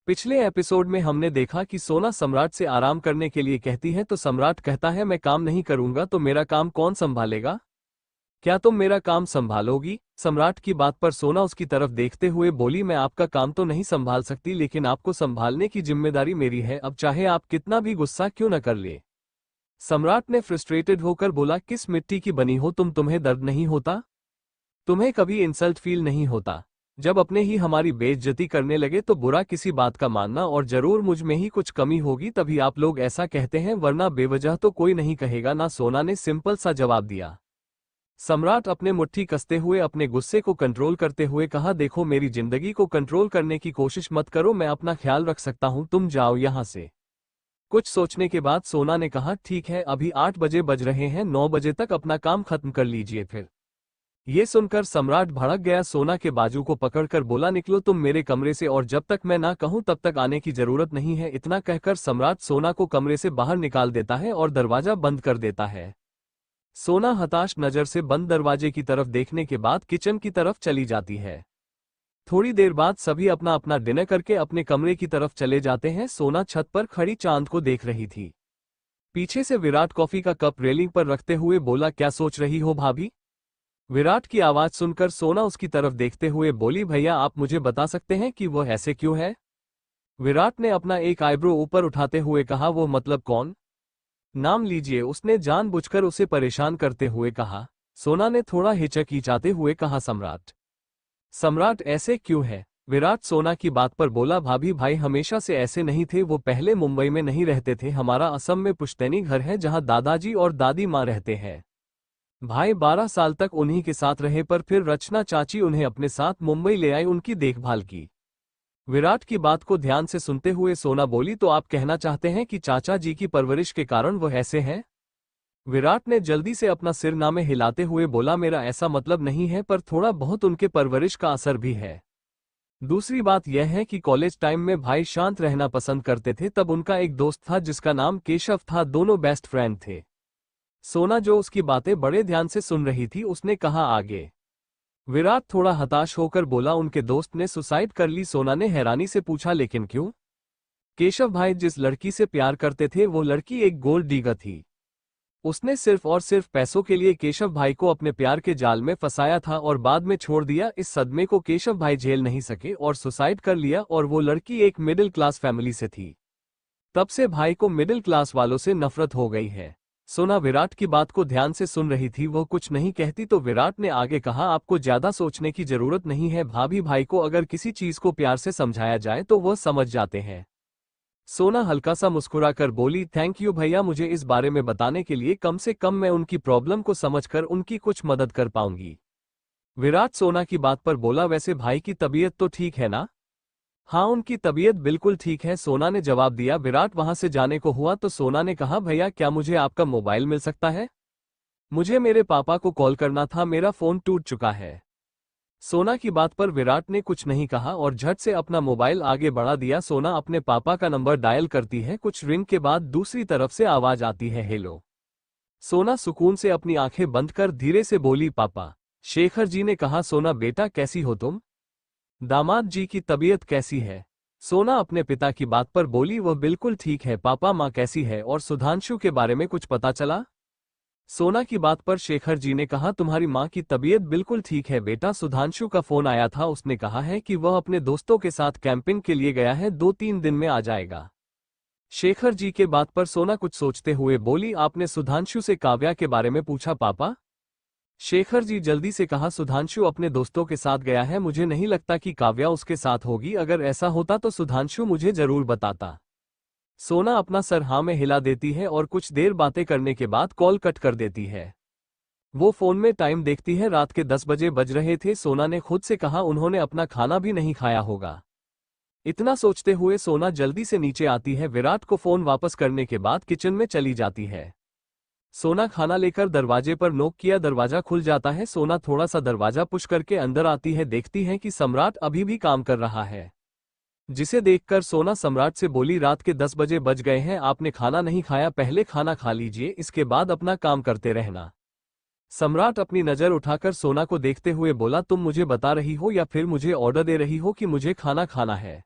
पिछले एपिसोड में हमने देखा कि सोना सम्राट से आराम करने के लिए कहती है तो सम्राट कहता है मैं काम नहीं करूंगा तो मेरा काम कौन संभालेगा। क्या तुम मेरा काम संभालोगी? सम्राट की बात पर सोना उसकी तरफ देखते हुए बोली मैं आपका काम तो नहीं संभाल सकती लेकिन आपको संभालने की जिम्मेदारी मेरी है, अब चाहे आप कितना भी गुस्सा क्यों न कर ले। सम्राट ने फ्रस्ट्रेटेड होकर बोला किस मिट्टी की बनी हो तुम, तुम्हें दर्द नहीं होता? तुम्हें कभी इंसल्ट फील नहीं होता? जब अपने ही हमारी बेइज्जती करने लगे तो बुरा किसी बात का मानना, और जरूर मुझ में ही कुछ कमी होगी तभी आप लोग ऐसा कहते हैं, वरना बेवजह तो कोई नहीं कहेगा ना। सोना ने सिंपल सा जवाब दिया। सम्राट अपने मुट्ठी कसते हुए अपने गुस्से को कंट्रोल करते हुए कहा देखो मेरी जिंदगी को कंट्रोल करने की कोशिश मत करो, मैं अपना ख्याल रख सकता हूं, तुम जाओ यहां से। कुछ सोचने के बाद सोना ने कहा ठीक है, अभी 8 बजे बज रहे हैं, 9 बजे तक अपना काम खत्म कर लीजिए फिर। ये सुनकर सम्राट भड़क गया। सोना के बाजू को पकड़कर बोला निकलो तुम मेरे कमरे से, और जब तक मैं ना कहूं तब तक आने की जरूरत नहीं है। इतना कहकर सम्राट सोना को कमरे से बाहर निकाल देता है और दरवाजा बंद कर देता है। सोना हताश नजर से बंद दरवाजे की तरफ देखने के बाद किचन की तरफ चली जाती है। थोड़ी देर बाद सभी अपना अपना डिनर करके अपने कमरे की तरफ चले जाते हैं। सोना छत पर खड़ी चांद को देख रही थी। पीछे से विराट कॉफी का कप रेलिंग पर रखते हुए बोला क्या सोच रही हो भाभी? विराट की आवाज सुनकर सोना उसकी तरफ देखते हुए बोली भैया आप मुझे बता सकते हैं कि वो ऐसे क्यों है? विराट ने अपना एक आईब्रो ऊपर उठाते हुए कहा वो मतलब कौन? नाम लीजिए, उसने जानबूझकर उसे परेशान करते हुए कहा। सोना ने थोड़ा हिचकिचाते हुए कहा सम्राट। सम्राट ऐसे क्यों है? विराट सोना की बात पर बोला भाभी भाई हमेशा से ऐसे नहीं थे, वो पहले मुंबई में नहीं रहते थे, हमारा असम में पुश्तैनी घर है जहां दादाजी और दादी माँ रहते हैं। भाई 12 साल तक उन्हीं के साथ रहे, पर फिर रचना चाची उन्हें अपने साथ मुंबई ले आई, उनकी देखभाल की। विराट की बात को ध्यान से सुनते हुए सोना बोली तो आप कहना चाहते हैं कि चाचा जी की परवरिश के कारण वह ऐसे हैं? विराट ने जल्दी से अपना सिर ना में हिलाते हुए बोला मेरा ऐसा मतलब नहीं है, पर थोड़ा बहुत उनके परवरिश का असर भी है। दूसरी बात यह है कि कॉलेज टाइम में भाई शांत रहना पसंद करते थे, तब उनका एक दोस्त था जिसका नाम केशव था, दोनों बेस्ट फ्रेंड थे। सोना जो उसकी बातें बड़े ध्यान से सुन रही थी उसने कहा आगे। विराट थोड़ा हताश होकर बोला उनके दोस्त ने सुसाइड कर ली। सोना ने हैरानी से पूछा लेकिन क्यों? केशव भाई जिस लड़की से प्यार करते थे वो लड़की एक गोल्ड डिगर थी। उसने सिर्फ और सिर्फ पैसों के लिए केशव भाई को अपने प्यार के जाल में फंसाया था और बाद में छोड़ दिया। इस सदमे को केशव भाई झेल नहीं सके और सुसाइड कर लिया, और वो लड़की एक मिडिल क्लास फैमिली से थी। तब से भाई को मिडिल क्लास वालों से नफरत हो गई है। सोना विराट की बात को ध्यान से सुन रही थी, वो कुछ नहीं कहती तो विराट ने आगे कहा आपको ज्यादा सोचने की जरूरत नहीं है भाभी, भाई को अगर किसी चीज को प्यार से समझाया जाए तो वह समझ जाते हैं। सोना हल्का सा मुस्कुराकर बोली थैंक यू भैया, मुझे इस बारे में बताने के लिए, कम से कम मैं उनकी प्रॉब्लम को समझकर उनकी कुछ मदद कर पाऊंगी। विराट सोना की बात पर बोला वैसे भाई की तबीयत तो ठीक है ना? हाँ उनकी तबीयत बिल्कुल ठीक है, सोना ने जवाब दिया। विराट वहां से जाने को हुआ तो सोना ने कहा भैया क्या मुझे आपका मोबाइल मिल सकता है? मुझे मेरे पापा को कॉल करना था, मेरा फोन टूट चुका है। सोना की बात पर विराट ने कुछ नहीं कहा और झट से अपना मोबाइल आगे बढ़ा दिया। सोना अपने पापा का नंबर डायल करती है, कुछ रिंग के बाद दूसरी तरफ से आवाज आती है हेलो। सोना सुकून से अपनी आंखें बंद कर धीरे से बोली पापा। शेखर जी ने कहा सोना बेटा कैसी हो तुम? दामाद जी की तबीयत कैसी है? सोना अपने पिता की बात पर बोली वह बिल्कुल ठीक है पापा, माँ कैसी है और सुधांशु के बारे में कुछ पता चला? सोना की बात पर शेखर जी ने कहा तुम्हारी माँ की तबीयत बिल्कुल ठीक है बेटा, सुधांशु का फोन आया था, उसने कहा है कि वह अपने दोस्तों के साथ कैंपिंग के लिए गया है, 2-3 दिन में आ जाएगा। शेखर जी के बात पर सोना कुछ सोचते हुए बोली आपने सुधांशु से काव्या के बारे में पूछा पापा? शेखर जी जल्दी से कहा सुधांशु अपने दोस्तों के साथ गया है, मुझे नहीं लगता कि काव्या उसके साथ होगी, अगर ऐसा होता तो सुधांशु मुझे जरूर बताता। सोना अपना सर हाँ में हिला देती है और कुछ देर बातें करने के बाद कॉल कट कर देती है। वो फोन में टाइम देखती है, रात के 10 बजे बज रहे थे। सोना ने खुद से कहा उन्होंने अपना खाना भी नहीं खाया होगा। इतना सोचते हुए सोना जल्दी से नीचे आती है, विराट को फोन वापस करने के बाद किचन में चली जाती है। सोना खाना लेकर दरवाजे पर नॉक किया, दरवाजा खुल जाता है। सोना थोड़ा सा दरवाजा पुश करके अंदर आती है, देखती है कि सम्राट अभी भी काम कर रहा है। जिसे देखकर सोना सम्राट से बोली रात के 10 बजे बज गए हैं, आपने खाना नहीं खाया, पहले खाना खा लीजिए, इसके बाद अपना काम करते रहना। सम्राट अपनी नजर उठाकर सोना को देखते हुए बोला तुम मुझे बता रही हो या फिर मुझे ऑर्डर दे रही हो कि मुझे खाना खाना है?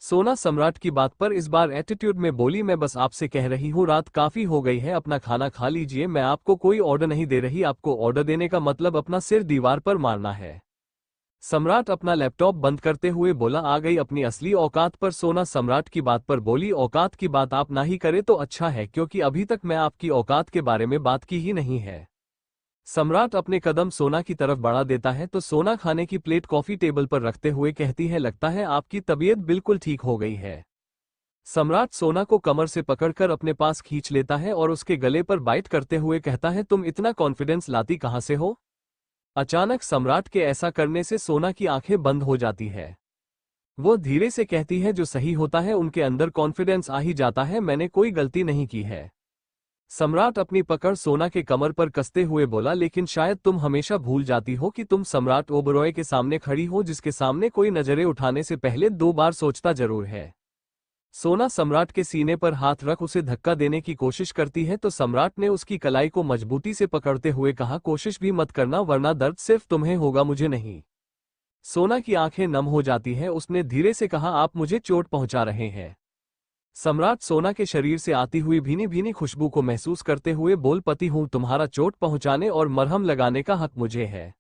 सोना सम्राट की बात पर इस बार एटीट्यूड में बोली, मैं बस आपसे कह रही हूँ रात काफी हो गई है, अपना खाना खा लीजिए, मैं आपको कोई ऑर्डर नहीं दे रही, आपको ऑर्डर देने का मतलब अपना सिर दीवार पर मारना है। सम्राट अपना लैपटॉप बंद करते हुए बोला, आ गई अपनी असली औकात पर। सोना सम्राट की बात पर बोली, औकात की बात आप ना ही करें तो अच्छा है, क्योंकि अभी तक मैं आपकी औकात के बारे में बात की ही नहीं है। सम्राट अपने कदम सोना की तरफ बढ़ा देता है तो सोना खाने की प्लेट कॉफी टेबल पर रखते हुए कहती है, लगता है आपकी तबीयत बिल्कुल ठीक हो गई है। सम्राट सोना को कमर से पकड़कर अपने पास खींच लेता है और उसके गले पर बाइट करते हुए कहता है, तुम इतना कॉन्फिडेंस लाती कहां से हो? अचानक सम्राट के ऐसा करने से सोना की आंखें बंद हो जाती है। वो धीरे से कहती है, जो सही होता है उनके अंदर कॉन्फिडेंस आ ही जाता है, मैंने कोई गलती नहीं की है। सम्राट अपनी पकड़ सोना के कमर पर कसते हुए बोला, लेकिन शायद तुम हमेशा भूल जाती हो कि तुम सम्राट ओबरॉय के सामने खड़ी हो, जिसके सामने कोई नजरें उठाने से पहले 2 बार सोचता जरूर है। सोना सम्राट के सीने पर हाथ रख उसे धक्का देने की कोशिश करती है तो सम्राट ने उसकी कलाई को मजबूती से पकड़ते हुए कहा, कोशिश भी मत करना वरना दर्द सिर्फ तुम्हें होगा, मुझे नहीं। सोना की आंखें नम हो जाती हैं, उसने धीरे से कहा, आप मुझे चोट पहुंचा रहे हैं। सम्राट सोना के शरीर से आती हुई भीनी भीनी खुशबू को महसूस करते हुए बोल, पति हूं तुम्हारा, चोट पहुंचाने और मरहम लगाने का हक मुझे है।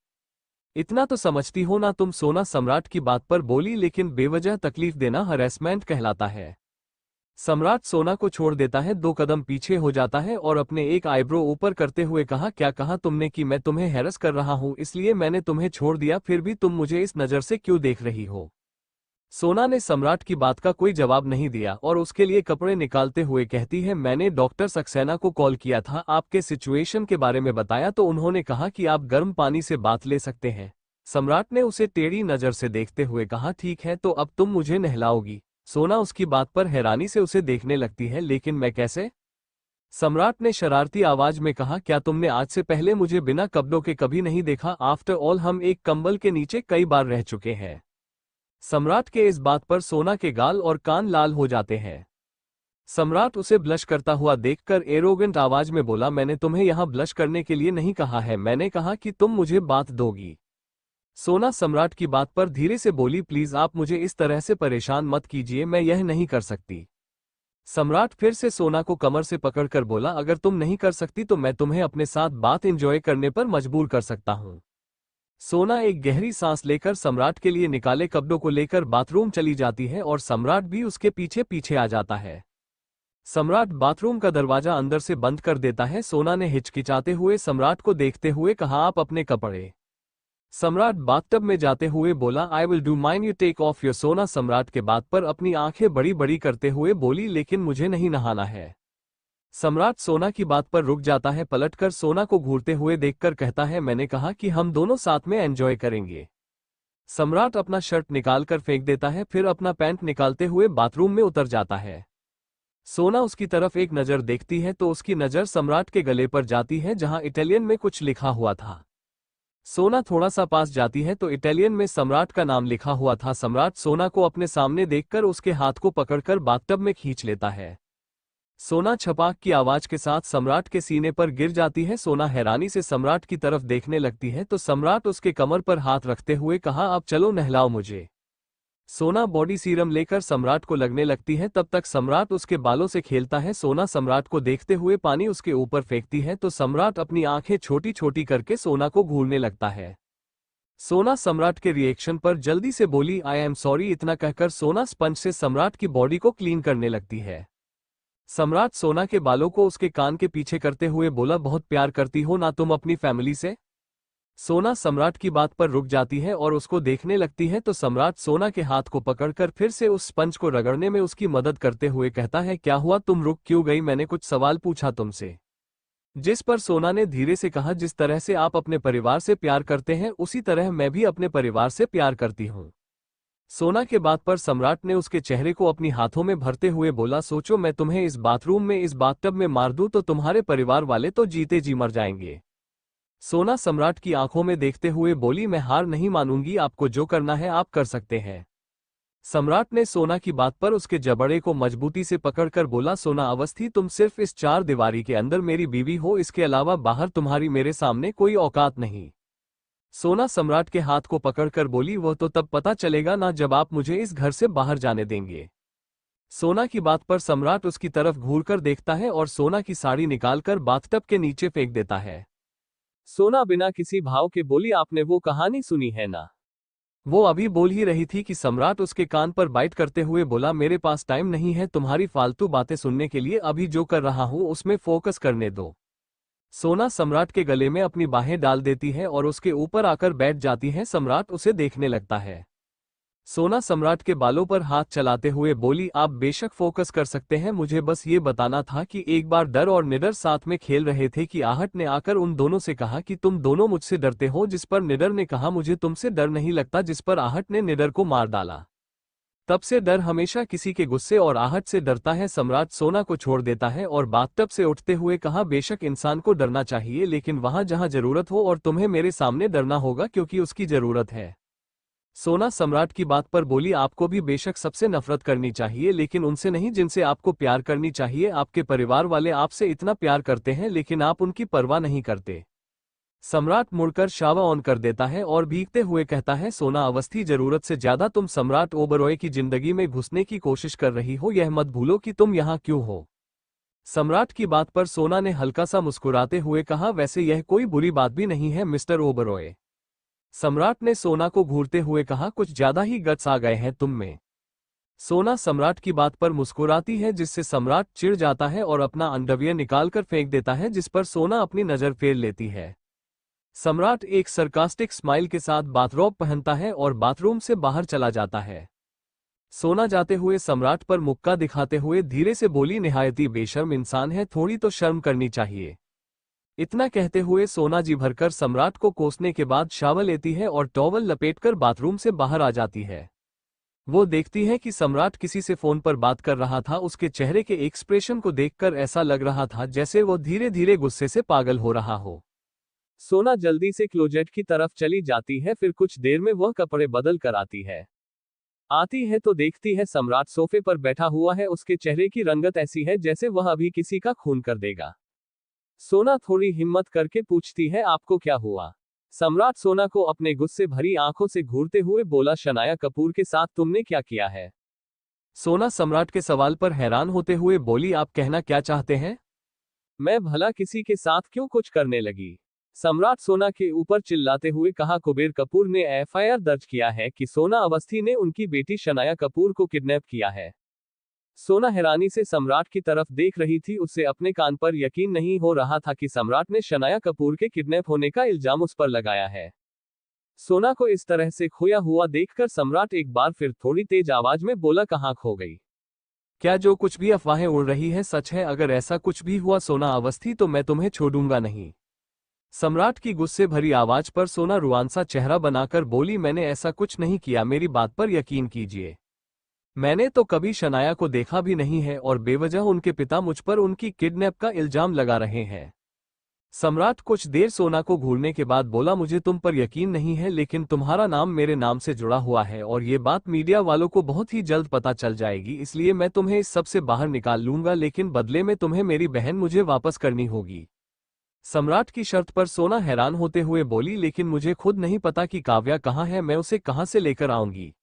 इतना तो समझती हो ना तुम? सोना सम्राट की बात पर बोली, लेकिन बेवजह तकलीफ देना हरेसमेंट कहलाता है। सम्राट सोना को छोड़ देता है, 2 कदम पीछे हो जाता है और अपने एक आईब्रो ऊपर करते हुए कहा, क्या कहा तुमने कि मैं तुम्हें हैरस कर रहा हूं, इसलिए मैंने तुम्हें छोड़ दिया, फिर भी तुम मुझे इस नज़र से क्यों देख रही हो? सोना ने सम्राट की बात का कोई जवाब नहीं दिया और उसके लिए कपड़े निकालते हुए कहती है, मैंने डॉक्टर सक्सेना को कॉल किया था, आपके सिचुएशन के बारे में बताया तो उन्होंने कहा कि आप गर्म पानी से बात ले सकते हैं। सम्राट ने उसे टेढ़ी नज़र से देखते हुए कहा, ठीक है तो अब तुम मुझे नहलाओगी? सोना उसकी बात पर हैरानी से उसे देखने लगती है, लेकिन मैं कैसे? सम्राट ने शरारती आवाज में कहा, क्या तुमने आज से पहले मुझे बिना कपड़ों के कभी नहीं देखा? आफ्टर ऑल हम एक कंबल के नीचे कई बार रह चुके हैं। सम्राट के इस बात पर सोना के गाल और कान लाल हो जाते हैं। सम्राट उसे ब्लश करता हुआ देखकर एरोगेंट आवाज में बोला, मैंने तुम्हें यहां ब्लश करने के लिए नहीं कहा है, मैंने कहा कि तुम मुझे बात दोगी। सोना सम्राट की बात पर धीरे से बोली, प्लीज आप मुझे इस तरह से परेशान मत कीजिए, मैं यह नहीं कर सकती। सम्राट फिर से सोना को कमर से पकड़कर बोला, अगर तुम नहीं कर सकती तो मैं तुम्हें अपने साथ बात एंजॉय करने पर मजबूर कर सकता हूं। सोना एक गहरी सांस लेकर सम्राट के लिए निकाले कपड़ों को लेकर बाथरूम चली जाती है और सम्राट भी उसके पीछे पीछे आ जाता है। सम्राट बाथरूम का दरवाजा अंदर से बंद कर देता है। सोना ने हिचकिचाते हुए सम्राट को देखते हुए कहा, आप अपने कपड़े। सम्राट बाथटब में जाते हुए बोला, I will do mine, you take off your. सोना सम्राट के बात पर अपनी आंखें बड़ी बड़ी करते हुए बोली, लेकिन मुझे नहीं नहाना है। सम्राट सोना की बात पर रुक जाता है, पलटकर सोना को घूरते हुए देखकर कहता है, मैंने कहा कि हम दोनों साथ में एंजॉय करेंगे। सम्राट अपना शर्ट निकालकर फेंक देता है, फिर अपना पैंट निकालते हुए बाथरूम में उतर जाता है। सोना उसकी तरफ एक नज़र देखती है तो उसकी नज़र सम्राट के गले पर जाती है जहां इटालियन में कुछ लिखा हुआ था। सोना थोड़ा सा पास जाती है तो इटालियन में सम्राट का नाम लिखा हुआ था। सम्राट सोना को अपने सामने देखकर उसके हाथ को पकड़कर बाथटब में खींच लेता है। सोना छपाक की आवाज के साथ सम्राट के सीने पर गिर जाती है। सोना हैरानी से सम्राट की तरफ देखने लगती है तो सम्राट उसके कमर पर हाथ रखते हुए कहा, अब चलो नहलाओ मुझे। सोना बॉडी सीरम लेकर सम्राट को लगने लगती है, तब तक सम्राट उसके बालों से खेलता है। सोना सम्राट को देखते हुए पानी उसके ऊपर फेंकती है तो सम्राट अपनी आंखें छोटी छोटी करके सोना को घूरने लगता है। सोना सम्राट के रिएक्शन पर जल्दी से बोली, आई एम सॉरी। इतना कहकर सोना स्पंज से सम्राट की बॉडी को क्लीन करने लगती है। सम्राट सोना के बालों को उसके कान के पीछे करते हुए बोला, बहुत प्यार करती हो ना तुम अपनी फैमिली से? सोना सम्राट की बात पर रुक जाती है और उसको देखने लगती है तो सम्राट सोना के हाथ को पकड़कर फिर से उस स्पंज को रगड़ने में उसकी मदद करते हुए कहता है, क्या हुआ, तुम रुक क्यों गई? मैंने कुछ सवाल पूछा तुमसे। जिस पर सोना ने धीरे से कहा, जिस तरह से आप अपने परिवार से प्यार करते हैं उसी तरह मैं भी अपने परिवार से प्यार करती हूँ। सोना के बात पर सम्राट ने उसके चेहरे को अपनी हाथों में भरते हुए बोला, सोचो मैं तुम्हें इस बाथरूम में इस बाथटब में मार दूं तो तुम्हारे परिवार वाले तो जीते जी मर जाएंगे। सोना सम्राट की आंखों में देखते हुए बोली, मैं हार नहीं मानूंगी, आपको जो करना है आप कर सकते हैं। सम्राट ने सोना की बात पर उसके जबड़े को मजबूती से पकड़कर बोला, सोना अवस्थी, तुम सिर्फ इस 4 दीवारी के अंदर मेरी बीवी हो, इसके अलावा बाहर तुम्हारी मेरे सामने कोई औकात नहीं। सोना सम्राट के हाथ को पकड़कर बोली, वह तो तब पता चलेगा ना जब आप मुझे इस घर से बाहर जाने देंगे। सोना की बात पर सम्राट उसकी तरफ घूरकर देखता है और सोना की साड़ी निकालकर बाथटब के नीचे फेंक देता है। सोना बिना किसी भाव के बोली, आपने वो कहानी सुनी है ना? वो अभी बोल ही रही थी कि सम्राट उसके कान पर बाइट करते हुए बोला, मेरे पास टाइम नहीं है तुम्हारी फालतू बातें सुनने के लिए, अभी जो कर रहा हूं उसमें फोकस करने दो। सोना सम्राट के गले में अपनी बाहें डाल देती है और उसके ऊपर आकर बैठ जाती है। सम्राट उसे देखने लगता है। सोना सम्राट के बालों पर हाथ चलाते हुए बोली, आप बेशक फोकस कर सकते हैं, मुझे बस ये बताना था कि एक बार डर और निडर साथ में खेल रहे थे कि आहट ने आकर उन दोनों से कहा कि तुम दोनों मुझसे डरते हो, जिस पर निडर ने कहा मुझे तुमसे डर नहीं लगता, जिस पर आहट ने निडर को मार डाला। तब से डर हमेशा किसी के गुस्से और आहट से डरता है। सम्राट सोना को छोड़ देता है और बाथटब से उठते हुए कहा, बेशक इंसान को डरना चाहिए, लेकिन वहां जहां जरूरत हो, और तुम्हें मेरे सामने डरना होगा क्योंकि उसकी जरूरत है। सोना सम्राट की बात पर बोली, आपको भी बेशक सबसे नफरत करनी चाहिए, लेकिन उनसे नहीं जिनसे आपको प्यार करनी चाहिए। आपके परिवार वाले आपसे इतना प्यार करते हैं लेकिन आप उनकी परवाह नहीं करते। सम्राट मुड़कर शावर ऑन कर देता है और भीगते हुए कहता है, सोना अवस्थी, जरूरत से ज्यादा तुम सम्राट ओबरॉय की जिंदगी में घुसने की कोशिश कर रही हो, यह मत भूलो कि तुम यहाँ क्यों हो। सम्राट की बात पर सोना ने हल्का सा मुस्कुराते हुए कहा, वैसे यह कोई बुरी बात भी नहीं है मिस्टर ओबरॉय। सम्राट ने सोना को घूरते हुए कहा, कुछ ज्यादा ही गट्स आ गए हैं तुम में। सोना सम्राट की बात पर मुस्कुराती है, जिससे सम्राट चिढ़ जाता है और अपना अंडरवियर निकालकर फेंक देता है, जिस पर सोना अपनी नजर फेर लेती है। सम्राट एक सरकास्टिक स्माइल के साथ बाथरोब पहनता है और बाथरूम से बाहर चला जाता है। सोना जाते हुए सम्राट पर मुक्का दिखाते हुए धीरे से बोली, निहायती बेशर्म इंसान है, थोड़ी तो शर्म करनी चाहिए। इतना कहते हुए सोना जी भरकर सम्राट को कोसने के बाद शावर लेती है और टॉवल लपेटकर बाथरूम से बाहर आ जाती है। वो देखती है कि सम्राट किसी से फोन पर बात कर रहा था। उसके चेहरे के एक्सप्रेशन को देखकर ऐसा लग रहा था जैसे वो धीरे धीरे गुस्से से पागल हो रहा हो। सोना जल्दी से क्लोजेट की तरफ चली जाती है, फिर कुछ देर में वह कपड़े बदल कर आती है तो देखती है सम्राट सोफे पर बैठा हुआ है। उसके चेहरे की रंगत ऐसी है जैसे वह अभी किसी का खून कर देगा। सोना थोड़ी हिम्मत करके पूछती है, आपको क्या हुआ? सम्राट सोना को अपने गुस्से भरी आंखों से घूरते हुए बोला, शनाया कपूर के साथ तुमने क्या किया है? सोना सम्राट के सवाल पर हैरान होते हुए बोली, आप कहना क्या चाहते हैं? मैं भला किसी के साथ क्यों कुछ करने लगी? सम्राट सोना के ऊपर चिल्लाते हुए कहा, कुबेर कपूर ने एफआईआर दर्ज किया है कि सोना अवस्थी ने उनकी बेटी शनाया कपूर को किडनैप किया है। सोना हैरानी से सम्राट की तरफ देख रही थी, उससे अपने कान पर यकीन नहीं हो रहा था कि सम्राट ने शनाया कपूर के किडनैप होने का इल्जाम उस पर लगाया है। सोना को इस तरह से खोया हुआ देखकर सम्राट एक बार फिर थोड़ी तेज आवाज में बोला, कहाँ खो गई? क्या जो कुछ भी अफवाहें उड़ रही है सच है? अगर ऐसा कुछ भी हुआ सोना अवस्थी तो मैं तुम्हें छोड़ूंगा नहीं। सम्राट की गुस्से भरी आवाज पर सोना रुआंसा चेहरा बनाकर बोली, मैंने ऐसा कुछ नहीं किया, मेरी बात पर यकीन कीजिए। मैंने तो कभी शनाया को देखा भी नहीं है और बेवजह उनके पिता मुझ पर उनकी किडनैप का इल्जाम लगा रहे हैं। सम्राट कुछ देर सोना को घूरने के बाद बोला, मुझे तुम पर यकीन नहीं है, लेकिन तुम्हारा नाम मेरे नाम से जुड़ा हुआ है और ये बात मीडिया वालों को बहुत ही जल्द पता चल जाएगी, इसलिए मैं तुम्हें इस सब से बाहर निकाल लूंगा, लेकिन बदले में तुम्हें मेरी बहन मुझे वापस करनी होगी। सम्राट की शर्त पर सोना हैरान होते हुए बोली, लेकिन मुझे खुद नहीं पता कि काव्या कहाँ है, मैं उसे कहाँ से लेकर आऊंगी।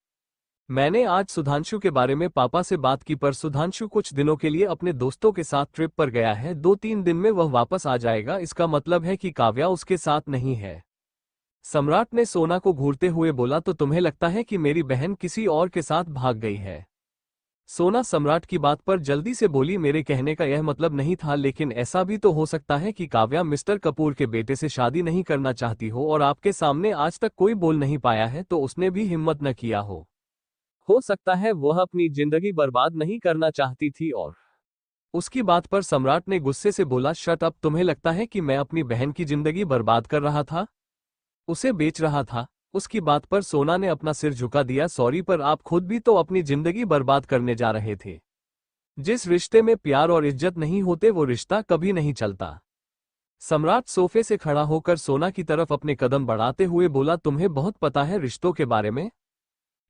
मैंने आज सुधांशु के बारे में पापा से बात की, पर सुधांशु कुछ दिनों के लिए अपने दोस्तों के साथ ट्रिप पर गया है, 2-3 दिन में वह वापस आ जाएगा, इसका मतलब है कि काव्या उसके साथ नहीं है। सम्राट ने सोना को घूरते हुए बोला, तो तुम्हें लगता है कि मेरी बहन किसी और के साथ भाग गई है? सोना सम्राट की बात पर जल्दी से बोली, मेरे कहने का यह मतलब नहीं था, लेकिन ऐसा भी तो हो सकता है कि काव्या मिस्टर कपूर के बेटे से शादी नहीं करना चाहती हो और आपके सामने आज तक कोई बोल नहीं पाया है तो उसने भी हिम्मत न किया हो सकता है वह अपनी जिंदगी बर्बाद नहीं करना चाहती थी और उसकी बात पर सम्राट ने गुस्से से बोला, शट अप, तुम्हें लगता है कि मैं अपनी बहन की जिंदगी बर्बाद कर रहा था, उसे बेच रहा था? उसकी बात पर सोना ने अपना सिर झुका दिया, सॉरी, पर आप खुद भी तो अपनी जिंदगी बर्बाद करने जा रहे थे। जिस रिश्ते में प्यार और इज्जत नहीं होते वो रिश्ता कभी नहीं चलता। सम्राट सोफे से खड़ा होकर सोना की तरफ अपने कदम बढ़ाते हुए बोला, तुम्हें बहुत पता है रिश्तों के बारे में,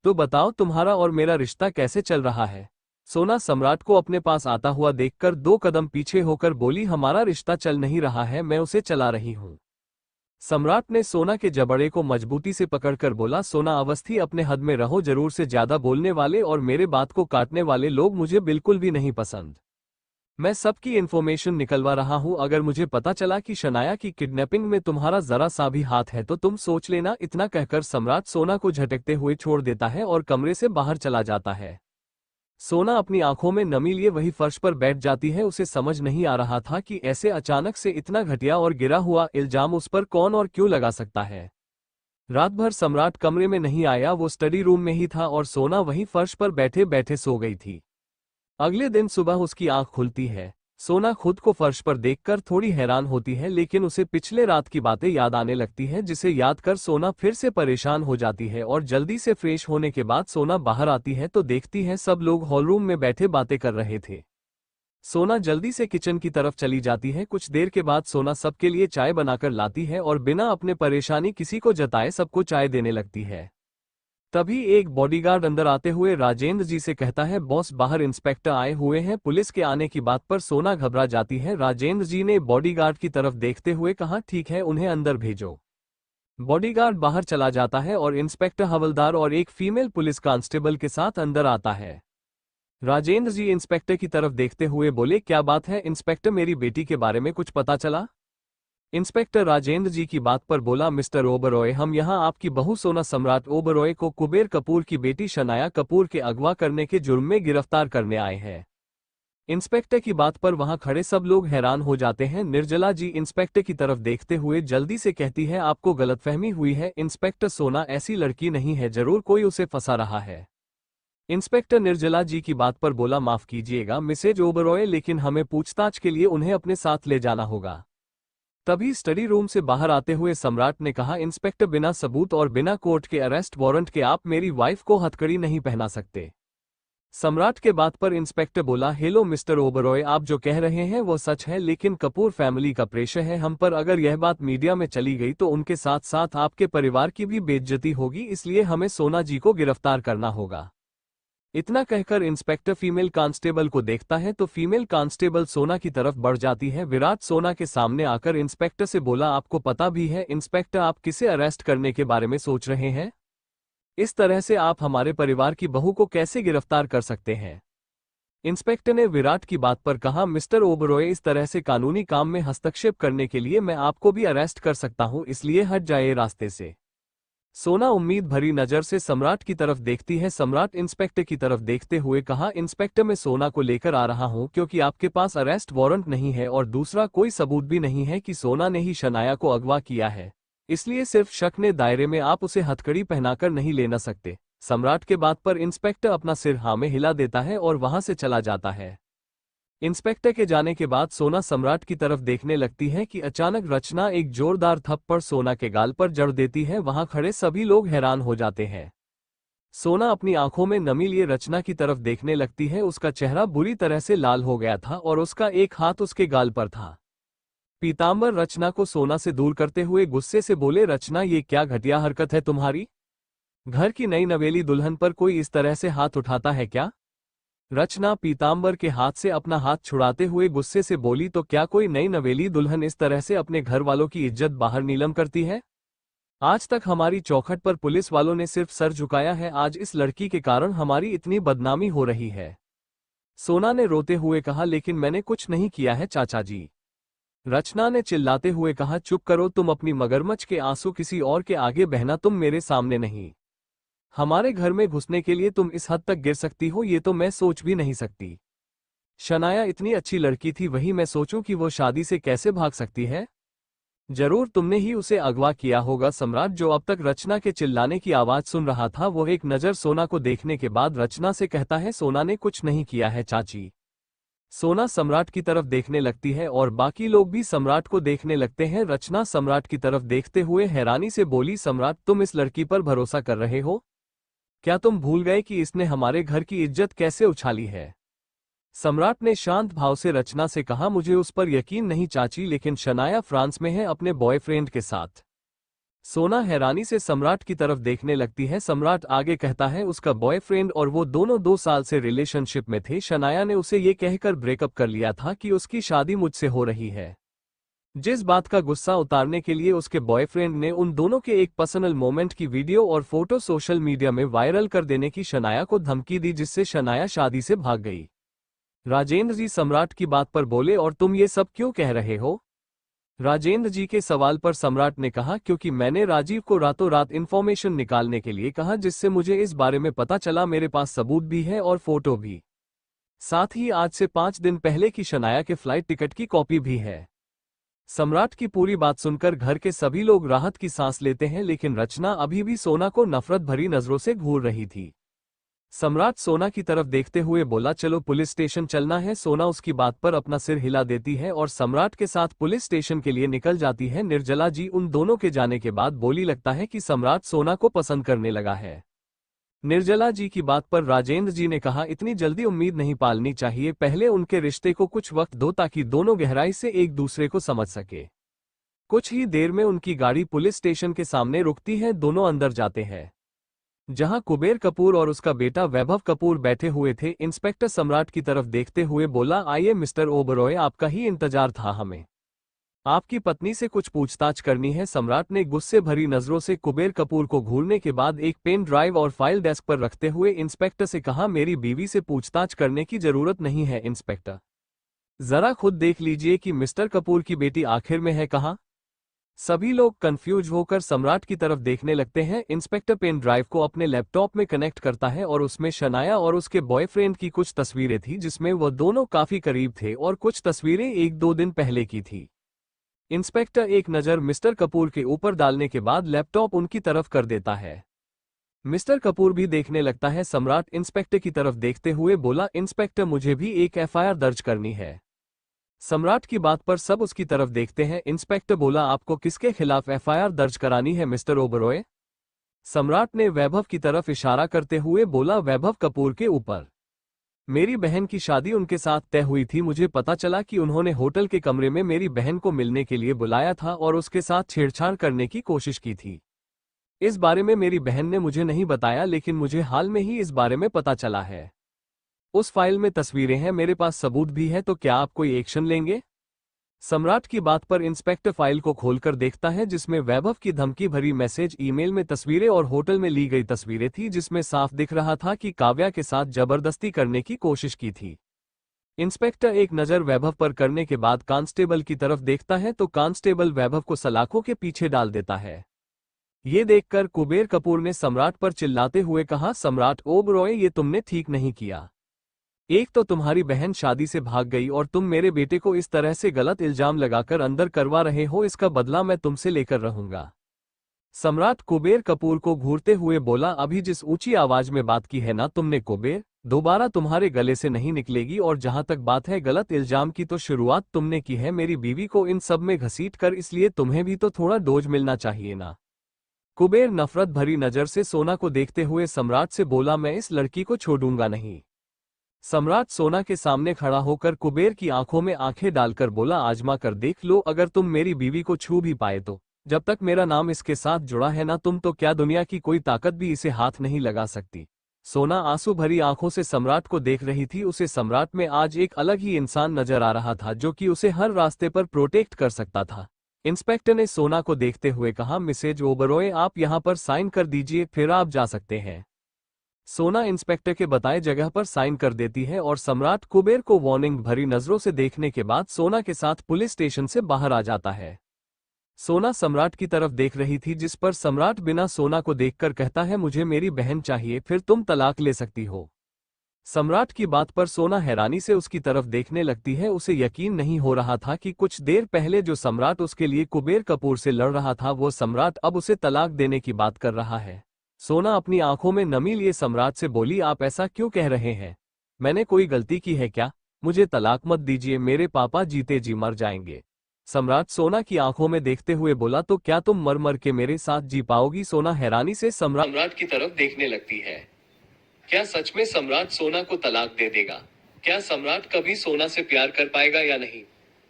तो बताओ तुम्हारा और मेरा रिश्ता कैसे चल रहा है? सोना सम्राट को अपने पास आता हुआ देखकर 2 कदम पीछे होकर बोली, हमारा रिश्ता चल नहीं रहा है, मैं उसे चला रही हूं। सम्राट ने सोना के जबड़े को मजबूती से पकड़कर बोला, सोना अवस्थी, अपने हद में रहो, जरूर से ज्यादा बोलने वाले और मेरे बात को काटने वाले लोग मुझे बिल्कुल भी नहीं पसंद। मैं सबकी इन्फॉर्मेशन निकलवा रहा हूं, अगर मुझे पता चला कि शनाया की किडनैपिंग में तुम्हारा जरा सा भी हाथ है तो तुम सोच लेना। इतना कहकर सम्राट सोना को झटकते हुए छोड़ देता है और कमरे से बाहर चला जाता है। सोना अपनी आंखों में नमी लिए वही फर्श पर बैठ जाती है। उसे समझ नहीं आ रहा था कि ऐसे अचानक से इतना घटिया और गिरा हुआ इल्जाम उस पर कौन और क्यों लगा सकता है। रात भर सम्राट कमरे में नहीं आया, वो स्टडी रूम में ही था और सोना वहीं फर्श पर बैठे बैठे सो गई थी। अगले दिन सुबह उसकी आंख खुलती है। सोना खुद को फर्श पर देखकर थोड़ी हैरान होती है, लेकिन उसे पिछले रात की बातें याद आने लगती है, जिसे याद कर सोना फिर से परेशान हो जाती है। और जल्दी से फ्रेश होने के बाद सोना बाहर आती है तो देखती है सब लोग हॉल रूम में बैठे बातें कर रहे थे। सोना जल्दी से किचन की तरफ चली जाती है। कुछ देर के बाद सोना सबके लिए चाय बनाकर लाती है और बिना अपने परेशानी किसी को जताए सबको चाय देने लगती है। तभी एक बॉडीगार्ड अंदर आते हुए राजेंद्र जी से कहता है, बॉस बाहर इंस्पेक्टर आए हुए हैं। पुलिस के आने की बात पर सोना घबरा जाती है। राजेंद्र जी ने बॉडीगार्ड की तरफ देखते हुए कहा, ठीक है, उन्हें अंदर भेजो। बॉडीगार्ड बाहर चला जाता है और इंस्पेक्टर हवलदार और एक फीमेल पुलिस कांस्टेबल के साथ अंदर आता है। राजेंद्र जी इंस्पेक्टर की तरफ देखते हुए बोले, क्या बात है इंस्पेक्टर, मेरी बेटी के बारे में कुछ पता चला? इंस्पेक्टर राजेंद्र जी की बात पर बोला, मिस्टर ओबरॉय, हम यहां आपकी बहू सोना सम्राट ओबरॉय को कुबेर कपूर की बेटी शनाया कपूर के अगवा करने के जुर्म में गिरफ्तार करने आए हैं। इंस्पेक्टर की बात पर वहां खड़े सब लोग हैरान हो जाते हैं। निर्जला जी इंस्पेक्टर की तरफ देखते हुए जल्दी से कहती है, आपको गलतफहमी हुई है इंस्पेक्टर, सोना ऐसी लड़की नहीं है, जरूर कोई उसे फंसा रहा है। इंस्पेक्टर निर्जला जी की बात पर बोला, माफ कीजिएगा मिसेज ओबरॉय, लेकिन हमें पूछताछ के लिए उन्हें अपने साथ ले जाना होगा। तभी स्टडी रूम से बाहर आते हुए सम्राट ने कहा, इंस्पेक्टर, बिना सबूत और बिना कोर्ट के अरेस्ट वारंट के आप मेरी वाइफ को हथकड़ी नहीं पहना सकते। सम्राट के बात पर इंस्पेक्टर बोला, हेलो मिस्टर ओबरॉय, आप जो कह रहे हैं वो सच है, लेकिन कपूर फैमिली का प्रेशर है हम पर। अगर यह बात मीडिया में चली गई तो उनके साथ साथ आपके परिवार की भी बेइज्जती होगी, इसलिए हमें सोना जी को गिरफ्तार करना होगा। इतना कहकर इंस्पेक्टर फीमेल कांस्टेबल को देखता है तो फीमेल कांस्टेबल सोना की तरफ बढ़ जाती है। विराट सोना के सामने आकर इंस्पेक्टर से बोला, आपको पता भी है इंस्पेक्टर, आप किसे अरेस्ट करने के बारे में सोच रहे हैं? इस तरह से आप हमारे परिवार की बहू को कैसे गिरफ्तार कर सकते हैं? इंस्पेक्टर ने विराट की बात पर कहा, मिस्टर ओबरॉय, इस तरह से कानूनी काम में हस्तक्षेप करने के लिए मैं आपको भी अरेस्ट कर सकता हूं, इसलिए हट जाइए रास्ते से। सोना उम्मीद भरी नजर से सम्राट की तरफ देखती है। सम्राट इंस्पेक्टर की तरफ देखते हुए कहा, इंस्पेक्टर, मैं सोना को लेकर आ रहा हूं क्योंकि आपके पास अरेस्ट वारंट नहीं है और दूसरा कोई सबूत भी नहीं है कि सोना ने ही शनाया को अगवा किया है, इसलिए सिर्फ शक ने दायरे में आप उसे हथकड़ी पहनाकर नहीं ले न सकते। सम्राट के बात पर इंस्पेक्टर अपना सिर हाँ में हिला देता है और वहां से चला जाता है। इंस्पेक्टर के जाने के बाद सोना सम्राट की तरफ देखने लगती है कि अचानक रचना एक जोरदार थप्पड़ सोना के गाल पर जड़ देती है। वहां खड़े सभी लोग हैरान हो जाते हैं। सोना अपनी आंखों में नमी लिए रचना की तरफ देखने लगती है। उसका चेहरा बुरी तरह से लाल हो गया था और उसका एक हाथ उसके गाल पर था। पीतांबर रचना को सोना से दूर करते हुए गुस्से से बोले, रचना, ये क्या घटिया हरकत है तुम्हारी? घर की नई नवेली दुल्हन पर कोई इस तरह से हाथ उठाता है क्या? रचना पीतांबर के हाथ से अपना हाथ छुड़ाते हुए गुस्से से बोली, तो क्या कोई नई नवेली दुल्हन इस तरह से अपने घर वालों की इज्जत बाहर नीलम करती है? आज तक हमारी चौखट पर पुलिस वालों ने सिर्फ सर झुकाया है, आज इस लड़की के कारण हमारी इतनी बदनामी हो रही है। सोना ने रोते हुए कहा, लेकिन मैंने कुछ नहीं किया है चाचा जी। रचना ने चिल्लाते हुए कहा, चुप करो तुम, अपनी मगरमच्छ के आंसू किसी और के आगे बहना तुम मेरे सामने नहीं। हमारे घर में घुसने के लिए तुम इस हद तक गिर सकती हो, ये तो मैं सोच भी नहीं सकती। शनाया इतनी अच्छी लड़की थी, वही मैं सोचूं कि वो शादी से कैसे भाग सकती है? जरूर तुमने ही उसे अगवा किया होगा। सम्राट, जो अब तक रचना के चिल्लाने की आवाज सुन रहा था, वो एक नजर सोना को देखने के बाद रचना से कहता है, सोना ने कुछ नहीं किया है चाची। सोना सम्राट की तरफ देखने लगती है और बाकी लोग भी सम्राट को देखने लगते हैं। रचना सम्राट की तरफ देखते हुए हैरानी से बोली, सम्राट, तुम इस लड़की पर भरोसा कर रहे हो? क्या तुम भूल गए कि इसने हमारे घर की इज्जत कैसे उछाली है? सम्राट ने शांत भाव से रचना से कहा, मुझे उस पर यकीन नहीं चाची, लेकिन शनाया फ्रांस में है अपने बॉयफ्रेंड के साथ। सोना हैरानी से सम्राट की तरफ देखने लगती है। सम्राट आगे कहता है, उसका बॉयफ्रेंड और वो दोनों 2 साल से रिलेशनशिप में थे। शनाया ने उसे ये कहकर ब्रेकअप कर लिया था कि उसकी शादी मुझसे हो रही है। जिस बात का गुस्सा उतारने के लिए उसके बॉयफ्रेंड ने उन दोनों के एक पर्सनल मोमेंट की वीडियो और फोटो सोशल मीडिया में वायरल कर देने की शनाया को धमकी दी, जिससे शनाया शादी से भाग गई। राजेंद्र जी सम्राट की बात पर बोले, और तुम ये सब क्यों कह रहे हो? राजेंद्र जी के सवाल पर सम्राट ने कहा, क्योंकि मैंने राजीव को रातों रात इन्फॉर्मेशन निकालने के लिए कहा, जिससे मुझे इस बारे में पता चला। मेरे पास सबूत भी है और फोटो भी, साथ ही आज से 5 दिन पहले की शनाया के फ्लाइट टिकट की कॉपी भी है। सम्राट की पूरी बात सुनकर घर के सभी लोग राहत की सांस लेते हैं, लेकिन रचना अभी भी सोना को नफरत भरी नजरों से घूर रही थी। सम्राट सोना की तरफ देखते हुए बोला, चलो पुलिस स्टेशन चलना है। सोना उसकी बात पर अपना सिर हिला देती है और सम्राट के साथ पुलिस स्टेशन के लिए निकल जाती है। निर्जला जी उन दोनों के जाने के बाद बोली, लगता है कि सम्राट सोना को पसंद करने लगा है। निर्जला जी की बात पर राजेंद्र जी ने कहा, इतनी जल्दी उम्मीद नहीं पालनी चाहिए, पहले उनके रिश्ते को कुछ वक्त दो ताकि दोनों गहराई से एक दूसरे को समझ सके। कुछ ही देर में उनकी गाड़ी पुलिस स्टेशन के सामने रुकती है। दोनों अंदर जाते हैं, जहां कुबेर कपूर और उसका बेटा वैभव कपूर बैठे हुए थे। इंस्पेक्टर सम्राट की तरफ देखते हुए बोला, आइए मिस्टर ओबरॉय, आपका ही इंतजार था हमें। आपकी पत्नी से कुछ पूछताछ करनी है। सम्राट ने गुस्से भरी नजरों से कुबेर कपूर को घूरने के बाद एक पेन ड्राइव और फाइल डेस्क पर रखते हुए इंस्पेक्टर से कहा, मेरी बीवी से पूछताछ करने की जरूरत नहीं है इंस्पेक्टर। जरा खुद देख लीजिए कि मिस्टर कपूर की बेटी आखिर में है कहाँ। सभी लोग कंफ्यूज होकर सम्राट की तरफ देखने लगते हैं। इंस्पेक्टर पेन ड्राइव को अपने लैपटॉप में कनेक्ट करता है और उसमें शनाया और उसके बॉयफ्रेंड की कुछ तस्वीरें थी, जिसमें वह दोनों काफी करीब थे और कुछ तस्वीरें 1-2 दिन पहले की थी। इंस्पेक्टर एक नज़र मिस्टर कपूर के ऊपर डालने के बाद लैपटॉप उनकी तरफ कर देता है। मिस्टर कपूर भी देखने लगता है। सम्राट इंस्पेक्टर की तरफ देखते हुए बोला, इंस्पेक्टर मुझे भी एक एफआईआर दर्ज करनी है। सम्राट की बात पर सब उसकी तरफ देखते हैं। इंस्पेक्टर बोला, आपको किसके खिलाफ एफआईआर दर्ज करानी है मिस्टर ओबरॉय? सम्राट ने वैभव की तरफ इशारा करते हुए बोला, वैभव कपूर के ऊपर। मेरी बहन की शादी उनके साथ तय हुई थी। मुझे पता चला कि उन्होंने होटल के कमरे में मेरी बहन को मिलने के लिए बुलाया था और उसके साथ छेड़छाड़ करने की कोशिश की थी। इस बारे में मेरी बहन ने मुझे नहीं बताया, लेकिन मुझे हाल में ही इस बारे में पता चला है। उस फाइल में तस्वीरें हैं, मेरे पास सबूत भी है, तो क्या आप कोई एक्शन लेंगे? सम्राट की बात पर इंस्पेक्टर फाइल को खोलकर देखता है, जिसमें वैभव की धमकी भरी मैसेज, ईमेल में तस्वीरें और होटल में ली गई तस्वीरें थी, जिसमें साफ दिख रहा था कि काव्या के साथ जबरदस्ती करने की कोशिश की थी। इंस्पेक्टर एक नज़र वैभव पर करने के बाद कांस्टेबल की तरफ देखता है, तो कांस्टेबल वैभव को सलाखों के पीछे डाल देता है। ये देखकर कुबेर कपूर ने सम्राट पर चिल्लाते हुए कहा, सम्राट ओबरॉय, ये तुमने ठीक नहीं किया। एक तो तुम्हारी बहन शादी से भाग गई और तुम मेरे बेटे को इस तरह से गलत इल्जाम लगाकर अंदर करवा रहे हो। इसका बदला मैं तुमसे लेकर रहूंगा। सम्राट कुबेर कपूर को घूरते हुए बोला, अभी जिस ऊंची आवाज में बात की है ना तुमने कुबेर, दोबारा तुम्हारे गले से नहीं निकलेगी। और जहां तक बात है गलत इल्जाम की, तो शुरुआत तुमने की है मेरी बीवी को इन सब में घसीट कर, इसलिए तुम्हें भी तो थोड़ा डोज मिलना चाहिए ना। कुबेर नफरत भरी नजर से सोना को देखते हुए सम्राट से बोला, मैं इस लड़की को छोड़ूंगा नहीं। सम्राट सोना के सामने खड़ा होकर कुबेर की आंखों में आंखें डालकर बोला, आजमा कर देख लो, अगर तुम मेरी बीवी को छू भी पाए तो। जब तक मेरा नाम इसके साथ जुड़ा है ना तुम, तो क्या दुनिया की कोई ताकत भी इसे हाथ नहीं लगा सकती। सोना आंसू भरी आंखों से सम्राट को देख रही थी। उसे सम्राट में आज एक अलग ही इंसान नजर आ रहा था, जो कि उसे हर रास्ते पर प्रोटेक्ट कर सकता था। इंस्पेक्टर ने सोना को देखते हुए कहा, मिसेज ओबरॉय, आप यहां पर साइन कर दीजिए, फिर आप जा सकते हैं। सोना इंस्पेक्टर के बताए जगह पर साइन कर देती है और सम्राट कुबेर को वार्निंग भरी नजरों से देखने के बाद सोना के साथ पुलिस स्टेशन से बाहर आ जाता है। सोना सम्राट की तरफ देख रही थी, जिस पर सम्राट बिना सोना को देखकर कहता है, मुझे मेरी बहन चाहिए, फिर तुम तलाक ले सकती हो। सम्राट की बात पर सोना हैरानी से उसकी तरफ देखने लगती है। उसे यकीन नहीं हो रहा था कि कुछ देर पहले जो सम्राट उसके लिए कुबेर कपूर से लड़ रहा था, वो सम्राट अब उसे तलाक देने की बात कर रहा है। सोना अपनी आंखों में नमी लिए सम्राट से बोली, आप ऐसा क्यों कह रहे हैं? मैंने कोई गलती की है क्या? मुझे तलाक मत दीजिए, मेरे पापा जीते जी मर जाएंगे। सम्राट सोना की आंखों में देखते हुए बोला, तो क्या तुम मर मर के मेरे साथ जी पाओगी? सोना हैरानी से सम्राट की तरफ देखने लगती है। क्या सच में सम्राट सोना को तलाक दे देगा? क्या सम्राट कभी सोना से प्यार कर पाएगा या नहीं?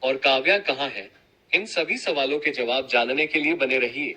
और काव्या कहाँ है? इन सभी सवालों के जवाब जानने के लिए बने रहिए।